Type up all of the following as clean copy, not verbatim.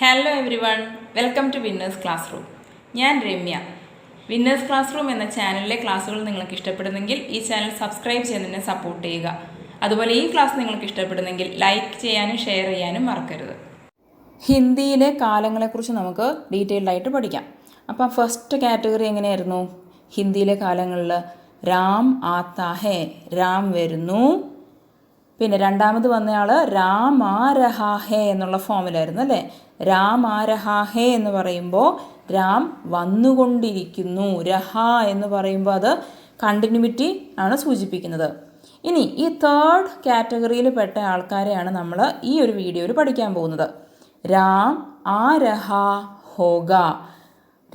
Hello everyone, welcome to winners classroom. ഞാൻ Ramya. Winners class room എന്ന ചാനലിലെ ക്ലാസ്സുകൾ നിങ്ങൾക്ക് ഇഷ്ടപ്പെടുന്നെങ്കിൽ ഈ ചാനൽ സബ്സ്ക്രൈബ് ചെയ്യുന്നതിനെ സപ്പോർട്ട് ചെയ്യുക. അതുപോലെ ഈ ക്ലാസ് നിങ്ങൾക്ക് ഇഷ്ടപ്പെടുന്നെങ്കിൽ ലൈക്ക് ചെയ്യാനും ഷെയർ ചെയ്യാനും മറക്കരുത്. ഹിന്ദിയിലെ കാലങ്ങളെക്കുറിച്ച് നമുക്ക് ഡീറ്റെയിൽഡ് ആയിട്ട് പഠിക്കാം. അപ്പം ഫസ്റ്റ് കാറ്റഗറി എങ്ങനെയായിരുന്നു? ഹിന്ദിയിലെ കാലങ്ങളിൽ രാം ആത്താ ഹേ, രാം വരുന്നു. പിന്നെ രണ്ടാമത് വന്നയാൾ രാം ആ രഹാ ഹേ എന്നുള്ള ഫോമിലായിരുന്നു അല്ലേ. രാം ആ രഹാ ഹേ എന്ന് പറയുമ്പോൾ രാം വന്നുകൊണ്ടിരിക്കുന്നു. രഹ എന്ന് പറയുമ്പോൾ അത് കണ്ടിന്യൂറ്റി ആണ് സൂചിപ്പിക്കുന്നത്. ഇനി ഈ തേർഡ് കാറ്റഗറിയിൽ പെട്ട ആൾക്കാരെയാണ് നമ്മൾ ഈ ഒരു വീഡിയോയിൽ പഠിക്കാൻ പോകുന്നത്. രാം ആ രഹാ ഹോഗ,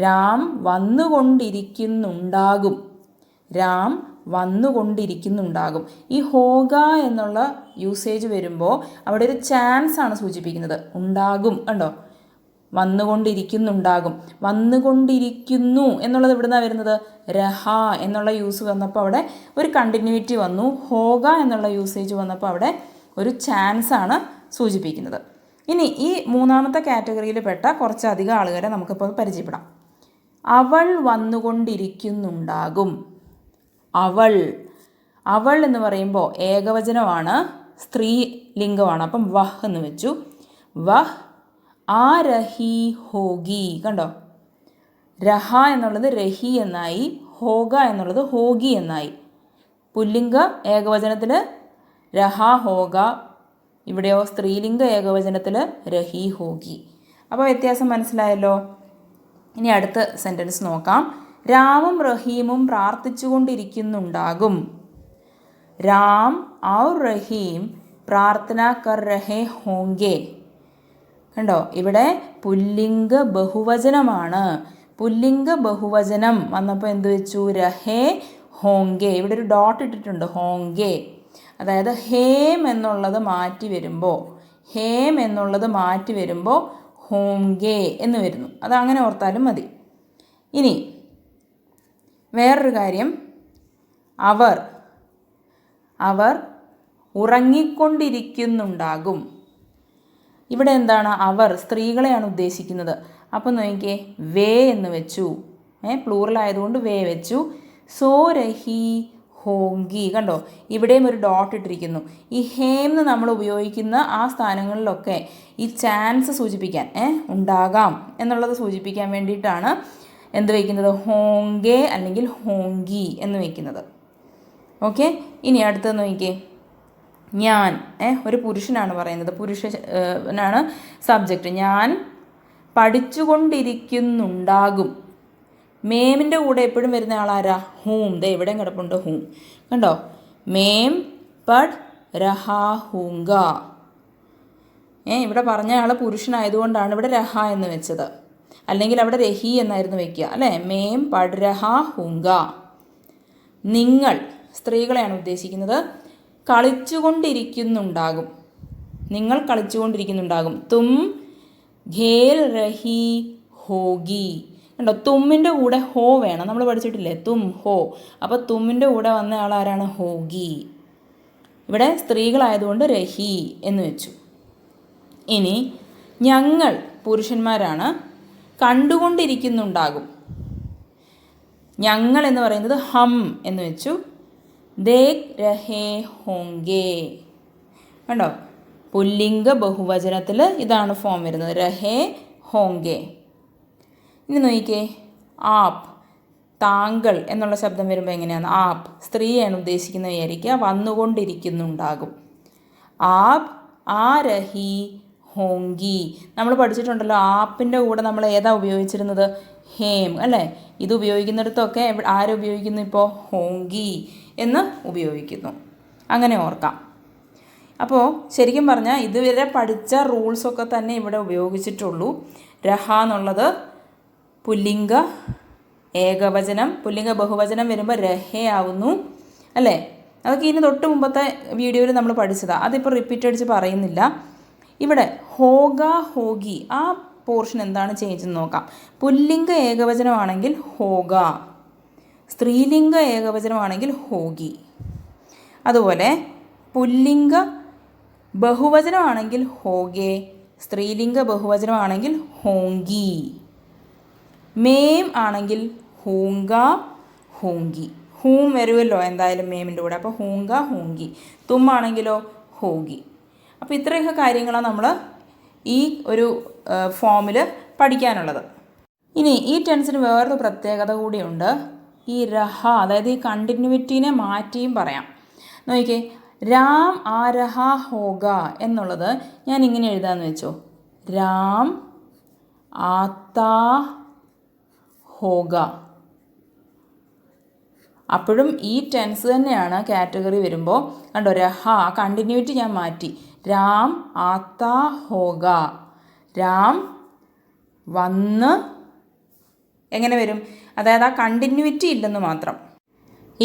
രാം വന്നുകൊണ്ടിരിക്കുന്നുണ്ടാകും. രാം വന്നുകൊണ്ടിരിക്കുന്നുണ്ടാകും. ഈ ഹോഗ എന്നുള്ള യൂസേജ് വരുമ്പോൾ അവിടെ ഒരു ചാൻസ് ആണ് സൂചിപ്പിക്കുന്നത്. ഉണ്ടാകും, കണ്ടോ, വന്നുകൊണ്ടിരിക്കുന്നുണ്ടാകും. വന്നുകൊണ്ടിരിക്കുന്നു എന്നുള്ളത് എവിടുന്നാണ് വരുന്നത്? രഹ എന്നുള്ള യൂസ് വന്നപ്പോൾ അവിടെ ഒരു കണ്ടിന്യൂറ്റി വന്നു. ഹോഗ എന്നുള്ള യൂസേജ് വന്നപ്പോൾ അവിടെ ഒരു ചാൻസ് ആണ് സൂചിപ്പിക്കുന്നത്. ഇനി ഈ മൂന്നാമത്തെ കാറ്റഗറിയിൽ പെട്ട കുറച്ചധികം ആളുകളെ നമുക്കിപ്പോൾ പരിചയപ്പെടാം. അവൾ വന്നുകൊണ്ടിരിക്കുന്നുണ്ടാകും. അവൾ, അവൾ എന്ന് പറയുമ്പോൾ ഏകവചനമാണ്, സ്ത്രീലിംഗമാണ്. അപ്പം വഹ് എന്ന് വെച്ചു. വഹ് ആ രഹി ഹോഗി, കണ്ടോ, രഹ എന്നുള്ളത് രഹി എന്നായി, ഹോഗ എന്നുള്ളത് ഹോഗി എന്നായി. പുല്ലിംഗ ഏകവചനത്തിൽ രഹ ഹോഗ, ഇവിടെയോ സ്ത്രീലിംഗ ഏകവചനത്തിൽ രഹി ഹോഗി. അപ്പോൾ വ്യത്യാസം മനസ്സിലായല്ലോ. ഇനി അടുത്ത സെൻറ്റൻസ് നോക്കാം. രാമും റഹീമും പ്രാർത്ഥിച്ചുകൊണ്ടിരിക്കുന്നുണ്ടാകും. രാം ഔർ റഹീം പ്രാർത്ഥന കർ രഹേ ഹോങ്കെ. കണ്ടോ, ഇവിടെ പുല്ലിംഗ ബഹുവചനമാണ്. പുല്ലിംഗ ബഹുവചനം വന്നപ്പോൾ എന്ത് വെച്ചു? രഹേ ഹോങ്കെ. ഇവിടെ ഒരു ഡോട്ട് ഇട്ടിട്ടുണ്ട്, ഹോങ്കെ. അതായത് ഹേം എന്നുള്ളത് മാറ്റി വരുമ്പോൾ, ഹേം എന്നുള്ളത് മാറ്റി വരുമ്പോൾ ഹോങ്കെ എന്ന് വരുന്നു. അതങ്ങനെ ഓർത്താലും മതി. ഇനി വേറൊരു കാര്യം, അവർ, അവർ ഉറങ്ങിക്കൊണ്ടിരിക്കുന്നുണ്ടാകും. ഇവിടെ എന്താണ്? അവർ സ്ത്രീകളെയാണ് ഉദ്ദേശിക്കുന്നത്. അപ്പം നോക്കിക്കേ, വേ എന്ന് വെച്ചു, പ്ലൂറൽ ആയതുകൊണ്ട് വേ വെച്ചു. സോ രഹി ഹോങ്കി, കണ്ടോ, ഇവിടെയും ഒരു ഡോട്ട് ഇട്ടിരിക്കുന്നു. ഈ ഹേം എന്ന് നമ്മൾ ഉപയോഗിക്കുന്ന ആ സ്ഥാനങ്ങളിലൊക്കെ ഈ ചാൻസ് സൂചിപ്പിക്കാൻ, ഉണ്ടാകാം എന്നുള്ളത് സൂചിപ്പിക്കാൻ വേണ്ടിയിട്ടാണ് എന്ത് വയ്ക്കുന്നത്? ഹോങ്കെ അല്ലെങ്കിൽ ഹോങ്കി എന്ന് വയ്ക്കുന്നത്. ഓക്കെ. ഇനി അടുത്തത് നോക്കിക്കേ, ഞാൻ, ഒരു പുരുഷനാണ് പറയുന്നത്, പുരുഷനാണ് സബ്ജക്റ്റ്. ഞാൻ പഠിച്ചുകൊണ്ടിരിക്കുന്നുണ്ടാകും. മേമിൻ്റെ കൂടെ എപ്പോഴും വരുന്ന ആളാരാ? ഹൂം. ദേ എവിടെയും കിടപ്പുണ്ട് ഹൂം, കണ്ടോ. മേം പഡ് രഹാ ഹൂങ്ക. ഇവിടെ പറഞ്ഞ ആൾ പുരുഷനായതുകൊണ്ടാണ് ഇവിടെ രഹ എന്ന് വെച്ചത്. അല്ലെങ്കിൽ അവിടെ രഹി എന്നായിരുന്നു വയ്ക്കുക അല്ലേ. മേം പഡ് രഹാ ഹൂങ്ക. നിങ്ങൾ, സ്ത്രീകളെയാണ് ഉദ്ദേശിക്കുന്നത്. കളിച്ചുകൊണ്ടിരിക്കുന്നുണ്ടാകും. നിങ്ങൾ കളിച്ചുകൊണ്ടിരിക്കുന്നുണ്ടാകും. തും ഖേൽ രഹി ഹോഗി. കണ്ടോ, തുമ്മിൻ്റെ കൂടെ ഹോ വേണം. നമ്മൾ പഠിച്ചിട്ടില്ലേ, തും ഹോ. അപ്പോൾ തുമ്മിൻ്റെ കൂടെ വന്ന ആളാരാണ്? ഹോഗി. ഇവിടെ സ്ത്രീകളായതുകൊണ്ട് രഹി എന്ന് വെച്ചു. ഇനി ഞങ്ങൾ, പുരുഷന്മാരാണ്, കണ്ടുകൊണ്ടിരിക്കുന്നുണ്ടാകും. ഞങ്ങൾ എന്ന് പറയുന്നത് ഹം എന്ന് വെച്ചു. ദേഖ് രഹേ ഹോങ്കെ. കണ്ടോ, പുല്ലിംഗ ബഹുവചനത്തിൽ ഇതാണ് ഫോം വരുന്നത്, രഹേ ഹോങ്കെ. ഇനി നോക്കിക്കേ, ആപ്പ്, താങ്കൾ എന്നുള്ള ശബ്ദം വരുമ്പോൾ എങ്ങനെയാണ്? ആപ്പ്, സ്ത്രീയാണ് ഉദ്ദേശിക്കുന്നത് വിചാരിക്കുക. വന്നുകൊണ്ടിരിക്കുന്നുണ്ടാകും. ആപ്പ് ആ രഹി ഹോങ്കി. നമ്മൾ പഠിച്ചിട്ടുണ്ടല്ലോ, ആപ്പിൻ്റെ കൂടെ നമ്മൾ ഏതാ ഉപയോഗിച്ചിരുന്നത്? ഹേം അല്ലേ. ഇത് ഉപയോഗിക്കുന്നിടത്തൊക്കെ ആരുപയോഗിക്കുന്നു? ഇപ്പോൾ ഹോങ്കി എന്ന് ഉപയോഗിക്കുന്നു. അങ്ങനെ ഓർക്കാം. അപ്പോൾ ശരിക്കും പറഞ്ഞാൽ ഇതുവരെ പഠിച്ച റൂൾസൊക്കെ തന്നെ ഇവിടെ ഉപയോഗിച്ചിട്ടുള്ളൂ. രഹ എന്നുള്ളത് പുല്ലിംഗ ഏകവചനം, പുല്ലിംഗ ബഹുവചനം വരുമ്പോൾ രഹേ ആവുന്നു അല്ലേ. അതൊക്കെ ഇനി തൊട്ട് മുമ്പത്തെ വീഡിയോയിൽ നമ്മൾ പഠിച്ചതാണ്. അതിപ്പോൾ റിപ്പീറ്റ് അടിച്ച് പറയുന്നില്ല. ഇവിടെ ഹോഗ ഹോഗി, ആ പോർഷൻ എന്താണ് ചേഞ്ച് എന്ന് നോക്കാം. പുല്ലിംഗ ഏകവചനമാണെങ്കിൽ ഹോഗ, സ്ത്രീലിംഗ ഏകവചനമാണെങ്കിൽ ഹോഗി. അതുപോലെ പുല്ലിംഗ ബഹുവചനമാണെങ്കിൽ ഹോഗെ, സ്ത്രീലിംഗ ബഹുവചനമാണെങ്കിൽ ഹോങ്കി. മേം ആണെങ്കിൽ ഹൂങ്ക ഹോങ്കി. ഹൂം വരുമല്ലോ എന്തായാലും മേമിൻ്റെ കൂടെ, അപ്പോൾ ഹൂങ്ക ഹോങ്കി. തുമ്മാണെങ്കിലോ ഹോഗി. അപ്പോൾ ഇത്രയൊക്കെ കാര്യങ്ങളാണ് നമ്മൾ ഈ ഒരു ഫോമിൽ പഠിക്കാനുള്ളത്. ഇനി ഈ ടെൻസിന് വേറൊരു പ്രത്യേകത കൂടിയുണ്ട്. ഈ രഹ, അതായത് ഈ കണ്ടിന്യൂറ്റിനെ മാറ്റിയും പറയാം. നോക്കിക്കേ, രാം ആ രഹ ഹോഗ എന്നുള്ളത് ഞാൻ ഇങ്ങനെ എഴുതാമെന്ന് വെച്ചോ. രാം ആത്താ ഹോഗ. അപ്പോഴും ഈ ടെൻസ് തന്നെയാണ് കാറ്റഗറി വരുമ്പോൾ. കണ്ടോ, രഹ കണ്ടിന്യൂറ്റി ഞാൻ മാറ്റി. രാം ആത്താ ഹോഗ. രാം വന്ന് എങ്ങനെ വരും? അതായത് ആ കണ്ടിന്യൂറ്റി ഇല്ലെന്ന് മാത്രം.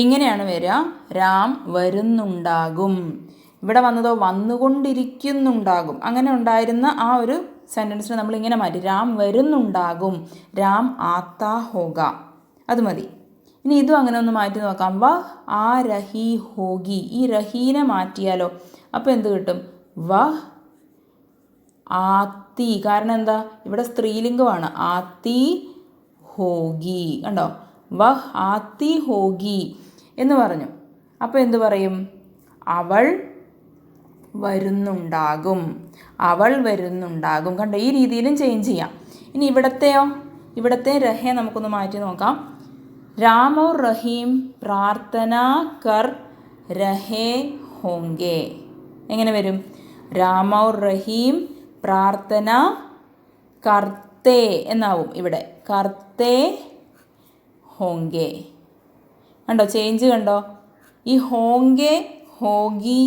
ഇങ്ങനെയാണ് വരിക. രാം വരുന്നുണ്ടാകും. ഇവിടെ വന്നതോ വന്നുകൊണ്ടിരിക്കുന്നുണ്ടാകും. അങ്ങനെ ഉണ്ടായിരുന്ന ആ ഒരു സെൻറ്റൻസിനെ നമ്മൾ ഇങ്ങനെ മാറ്റി. രാം വരുന്നുണ്ടാകും. രാം ആത്താ ഹോഗ. അത് മതി. ഇനി ഇതും അങ്ങനെ ഒന്ന് മാറ്റി നോക്കാം. വ ആ രഹി ഹോഗി. ഈ രഹീനെ മാറ്റിയാലോ? അപ്പോൾ എന്ത് കിട്ടും? വ ആത്തി. കാരണം എന്താ? ഇവിടെ സ്ത്രീലിംഗമാണ്. ആത്തി ഹോഗി. കണ്ടോ, വഹ് ആത്തി ഹോഗി എന്ന് പറഞ്ഞു. അപ്പോൾ എന്ത് പറയും? അവൾ വരുന്നുണ്ടാകും. അവൾ വരുന്നുണ്ടാകും. കണ്ടോ, ഈ രീതിയിലും ചേഞ്ച് ചെയ്യാം. ഇനി ഇവിടത്തെയോ? ഇവിടത്തെ രഹേ നമുക്കൊന്ന് മാറ്റി നോക്കാം. രാം और റഹീം പ്രാർത്ഥന കർ രഹേ ഹോങ്കെ. എങ്ങനെ വരും? രാം और റഹീം പ്രാർത്ഥന കർത്തേ എന്നാവും ഇവിടെ. കർത്തേ ഹോങ്കെ. കണ്ടോ ചേഞ്ച് കണ്ടോ? ഈ ഹോങ്കെ, ഹോഗി,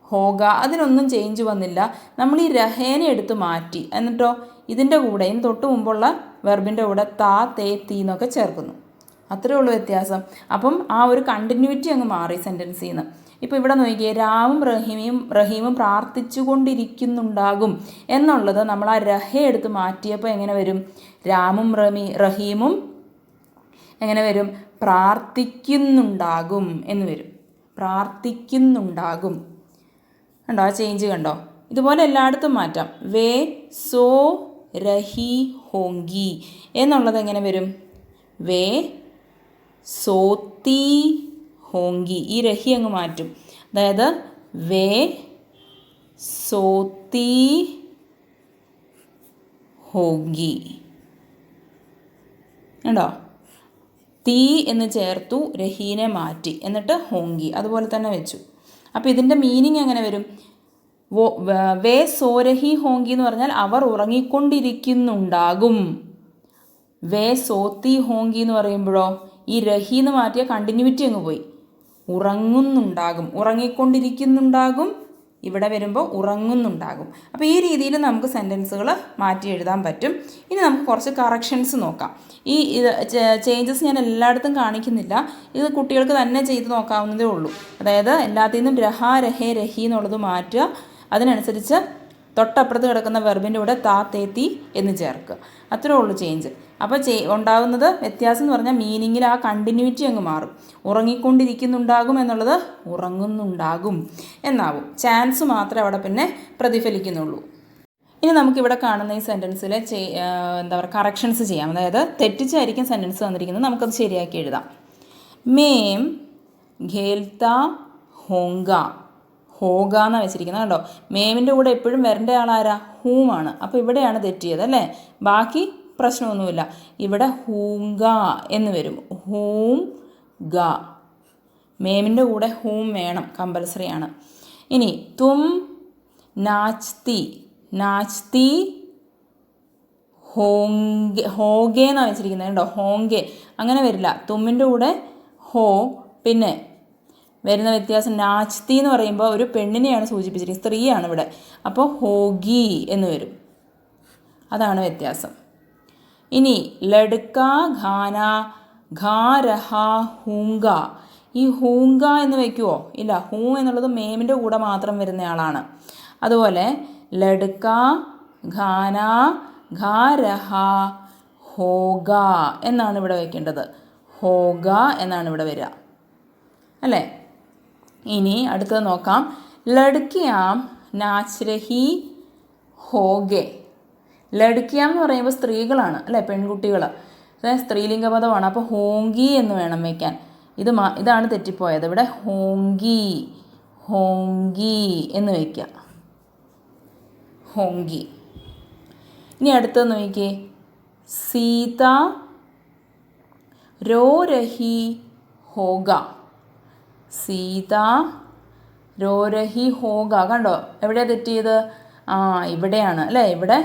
ഹോഗ അതിനൊന്നും ചേഞ്ച് വന്നില്ല. നമ്മൾ ഈ രഹേനെ എടുത്ത് മാറ്റി. എന്നിട്ടോ ഇതിൻ്റെ കൂടെ, ഇതിന് തൊട്ട് മുമ്പുള്ള വെർബിൻ്റെ കൂടെ താ, തേ, തീ എന്നൊക്കെ ചേർക്കുന്നു. അത്രേ ഉള്ളൂ വ്യത്യാസം. അപ്പം ആ ഒരു കണ്ടിന്യൂറ്റി അങ്ങ് മാറി സെൻറ്റൻസിൽ നിന്ന്. ഇപ്പോൾ ഇവിടെ നോക്കിയേ, രാമും റഹീമും പ്രാർത്ഥിച്ചു കൊണ്ടിരിക്കുന്നുണ്ടാകും എന്നുള്ളത് നമ്മൾ ആ രഹ എടുത്ത് മാറ്റിയപ്പോൾ എങ്ങനെ വരും? രാമും റഹീമും എങ്ങനെ വരും? പ്രാർത്ഥിക്കുന്നുണ്ടാകും എന്ന് വരും. പ്രാർത്ഥിക്കുന്നുണ്ടാകും. കണ്ടോ ആ ചേഞ്ച് കണ്ടോ? ഇതുപോലെ എല്ലായിടത്തും മാറ്റാം. വേ സോ രഹി ഹോങ്കി എന്നുള്ളത് എങ്ങനെ വരും? വേ സോത്തി ഹോങ്കി. ഈ രഹി അങ്ങ് മാറ്റും. അതായത് വേ സോത്തി ഹോങ്കി. കണ്ടോ? തീ എന്ന് ചേർത്തു, രഹീനെ മാറ്റി, എന്നിട്ട് ഹോങ്കി അതുപോലെ തന്നെ വെച്ചു. അപ്പോൾ ഇതിൻ്റെ മീനിങ് എങ്ങനെ വരും? വേ സോരഹി ഹോങ്കി എന്ന് പറഞ്ഞാൽ അവർ ഉറങ്ങിക്കൊണ്ടിരിക്കുന്നുണ്ടാകും. വേ സോത്തി ഹോങ്കി എന്ന് പറയുമ്പോഴോ ഈ രഹി എന്ന് മാറ്റിയ കണ്ടിന്യൂറ്റി അങ്ങ് പോയി. ഉറങ്ങുന്നുണ്ടാകും, ഉറങ്ങിക്കൊണ്ടിരിക്കുന്നുണ്ടാകും. ഇവിടെ വരുമ്പോൾ ഉറങ്ങുന്നുണ്ടാകും. അപ്പോൾ ഈ രീതിയിൽ നമുക്ക് സെൻറ്റൻസുകൾ മാറ്റി എഴുതാൻ പറ്റും. ഇനി നമുക്ക് കുറച്ച് കറക്ഷൻസ് നോക്കാം. ഈ ചേഞ്ചസ് ഞാൻ എല്ലായിടത്തും കാണിക്കുന്നില്ല. ഇത് കുട്ടികൾക്ക് തന്നെ ചെയ്ത് നോക്കാവുന്നതേ ഉള്ളൂ. അതായത് എല്ലാത്തിൽ നിന്നും രഹ, രഹേ, രഹി എന്നുള്ളത് മാറ്റുക. അതിനനുസരിച്ച് തൊട്ടപ്പുറത്ത് കിടക്കുന്ന വെർബിൻ്റെ കൂടെ താ, തേ, തീ എന്ന് ചേർക്കുക. അത്രേ ഉള്ളൂ ചേഞ്ച്. അപ്പോൾ ഉണ്ടാകുന്നത് വ്യത്യാസം എന്ന് പറഞ്ഞാൽ മീനിങ്ങിൽ ആ കണ്ടിന്യൂറ്റി അങ്ങ് മാറും. ഉറങ്ങിക്കൊണ്ടിരിക്കുന്നുണ്ടാകും എന്നുള്ളത് ഉറങ്ങുന്നുണ്ടാകും എന്നാവും. ചാൻസ് മാത്രമേ അവിടെ പിന്നെ പ്രതിഫലിക്കുന്നുള്ളൂ. ഇനി നമുക്കിവിടെ കാണുന്ന ഈ സെൻറ്റൻസിലെ എന്താ പറയുക കറക്ഷൻസ് ചെയ്യാം. അതായത് തെറ്റിച്ചായിരിക്കും സെൻറ്റൻസ് തന്നിരിക്കുന്നത്. നമുക്കത് ശരിയാക്കി എഴുതാം. മേം ഖേൽത്ത ഹോങ്ക. ഹോഗ എന്നാണ് വെച്ചിരിക്കുന്നത്. കണ്ടോ, മേമിൻ്റെ കൂടെ എപ്പോഴും വരേണ്ട ആളാരാ? ഹൂമാണ്. അപ്പോൾ ഇവിടെയാണ് തെറ്റിയത് അല്ലേ? ബാക്കി പ്രശ്നമൊന്നുമില്ല. ഇവിടെ ഹൂങ്ക എന്ന് വരും. ഹൂം ഗ. മേമിൻ്റെ കൂടെ ഹൂം വേണം, കമ്പൽസറി ആണ്. ഇനി തും നാച്തി. നാച്തി ഹോങ്കെ. ഹോഗെ എന്നാണ് വെച്ചിരിക്കുന്നത്. കണ്ടോ, ഹോങ്കെ അങ്ങനെ വരില്ല. തുമ്മിൻ്റെ കൂടെ ഹോ. പിന്നെ വരുന്ന വ്യത്യാസം നാച്തി എന്ന് പറയുമ്പോൾ ഒരു പെണ്ണിനെയാണ് സൂചിപ്പിച്ചിരിക്കുന്നത്, സ്ത്രീയാണ് ഇവിടെ. അപ്പോൾ ഹോഗി എന്ന് വരും. അതാണ് വ്യത്യാസം. ഇനി ലഡ്ക ഖാന ഖാ രഹ ഹൂങ്ക. ഈ ഹൂങ്ക എന്ന് വയ്ക്കുമോ? ഇല്ല. ഹൂ എന്നുള്ളത് മേമിൻ്റെ കൂടെ മാത്രം വരുന്നയാളാണ്. അതുപോലെ ലഡ്ക ഖാന ഖാ രഹ ഹോഗ എന്നാണ് ഇവിടെ വയ്ക്കേണ്ടത്. ഹോഗ എന്നാണ് ഇവിടെ വരിക അല്ലേ? ഇനി അടുത്തത് നോക്കാം. ലഡ്കിയാം നാച്ച് രഹി ഹോഗെ. ലഡ്കിയ എന്ന് പറയുമ്പോൾ സ്ത്രീകളാണ് അല്ലേ, പെൺകുട്ടികൾ. സ്ത്രീലിംഗ പദമാണ്. അപ്പോൾ ഹോങ്കി എന്ന് വേണം വയ്ക്കാൻ. ഇതാണ് തെറ്റിപ്പോയത്. ഇവിടെ ഹോങ്കി എന്ന് വയ്ക്കുക. ഹോങ്കി. ഇനി അടുത്തത് നോക്കിക്കേ. സീത രോ രഹി ഹോഗ. സീത രോ രഹി ഹോഗ. കണ്ടോ എവിടെയാണ് തെറ്റിയത്? ഇവിടെയാണ് അല്ലേ. ഇവിടെ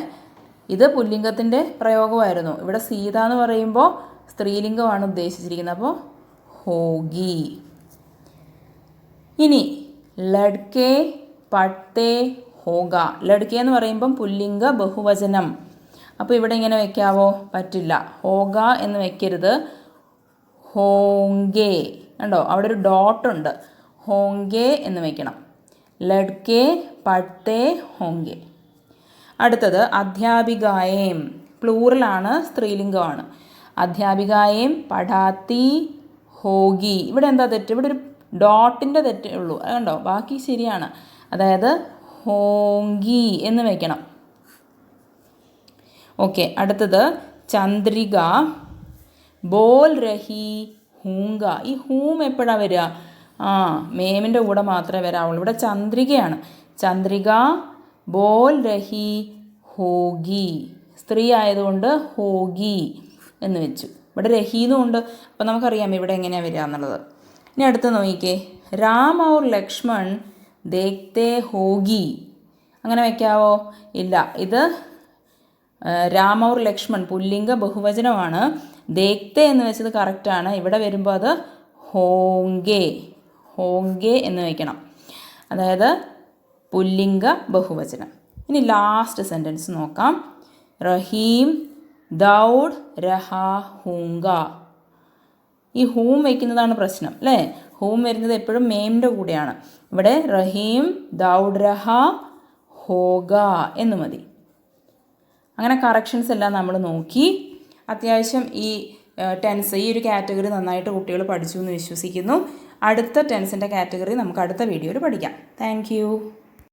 ഇത് പുല്ലിംഗത്തിൻ്റെ പ്രയോഗമായിരുന്നു. ഇവിടെ സീത എന്ന് പറയുമ്പോൾ സ്ത്രീലിംഗമാണ് ഉദ്ദേശിച്ചിരിക്കുന്നത്. അപ്പോൾ ഹോഗി. ഇനി ലഡ്കെ പഠ്തേ ഹോഗ. ലഡ്കെ എന്ന് പറയുമ്പം പുല്ലിംഗ ബഹുവചനം. അപ്പോൾ ഇവിടെ ഇങ്ങനെ വെക്കാവോ? പറ്റില്ല. ഹോഗ എന്ന് വെക്കരുത്. ഹോങ്കേ. കണ്ടോ അവിടെ ഒരു ഡോട്ടുണ്ട്. ഹോങ്കേ എന്ന് വെക്കണം. ലഡ്കെ പഠ്തേ ഹോങ്കെ. അടുത്തത് അധ്യാപികായേം. പ്ലൂറലാണ്, സ്ത്രീലിംഗമാണ്. അധ്യാപികായേം പഠാത്തി ഹോഗി. ഇവിടെ എന്താ തെറ്റ്? ഇവിടെ ഒരു ഡോട്ടിൻ്റെ തെറ്റേ ഉള്ളൂ. കണ്ടോ ബാക്കി ശരിയാണ്. അതായത് ഹോങ്കി എന്ന് വയ്ക്കണം. ഓക്കെ. അടുത്തത് ചന്ദ്രിക ബോൽ രഹി ഹൂങ്ക. ഈ ഹൂം എപ്പോഴാണ് വരിക? മേമിൻ്റെ കൂടെ മാത്രമേ വരാവുള്ളൂ. ഇവിടെ ചന്ദ്രികയാണ്. ചന്ദ്രിക ബോൽ രഹി ഹോഗി. സ്ത്രീ ആയതുകൊണ്ട് ഹോഗി എന്ന് വെച്ചു. ഇവിടെ രഹീന്നും ഉണ്ട്. അപ്പോൾ നമുക്കറിയാം ഇവിടെ എങ്ങനെയാണ് വരിക എന്നുള്ളത്. ഇനി അടുത്ത് നോക്കിക്കേ. രാം ഔർ ലക്ഷ്മൺ ദേഖ്തേ ഹോഗി. അങ്ങനെ വയ്ക്കാവോ? ഇല്ല. ഇത് രാം ഔർ ലക്ഷ്മൺ പുല്ലിംഗ ബഹുവചനമാണ്. ദേഖ്തേ എന്ന് വെച്ചത് കറക്റ്റാണ്. ഇവിടെ വരുമ്പോൾ അത് ഹോങ്കേ എന്ന് വയ്ക്കണം. അതായത് പുല്ലിംഗ ബഹുവചനം. ഇനി ലാസ്റ്റ് സെൻറ്റൻസ് നോക്കാം. റഹീം ദൗഡ് രഹാ ഹൂങ്ക. ഈ ഹൂം വയ്ക്കുന്നതാണ് പ്രശ്നം അല്ലേ. ഹൂം വരുന്നത് എപ്പോഴും മേമിൻ്റെ കൂടെയാണ്. ഇവിടെ റഹീം ദൗഡ് രഹാ ഹോഗ എന്ന് മതി. അങ്ങനെ കറക്ഷൻസ് എല്ലാം നമ്മൾ നോക്കി. അത്യാവശ്യം ഈ ടെൻസ്, ഈ ഒരു കാറ്റഗറി നന്നായിട്ട് കുട്ടികൾ പഠിച്ചു എന്ന് വിശ്വസിക്കുന്നു. അടുത്ത ടെൻസിൻ്റെ കാറ്റഗറി നമുക്ക് അടുത്ത വീഡിയോയിൽ പഠിക്കാം. താങ്ക്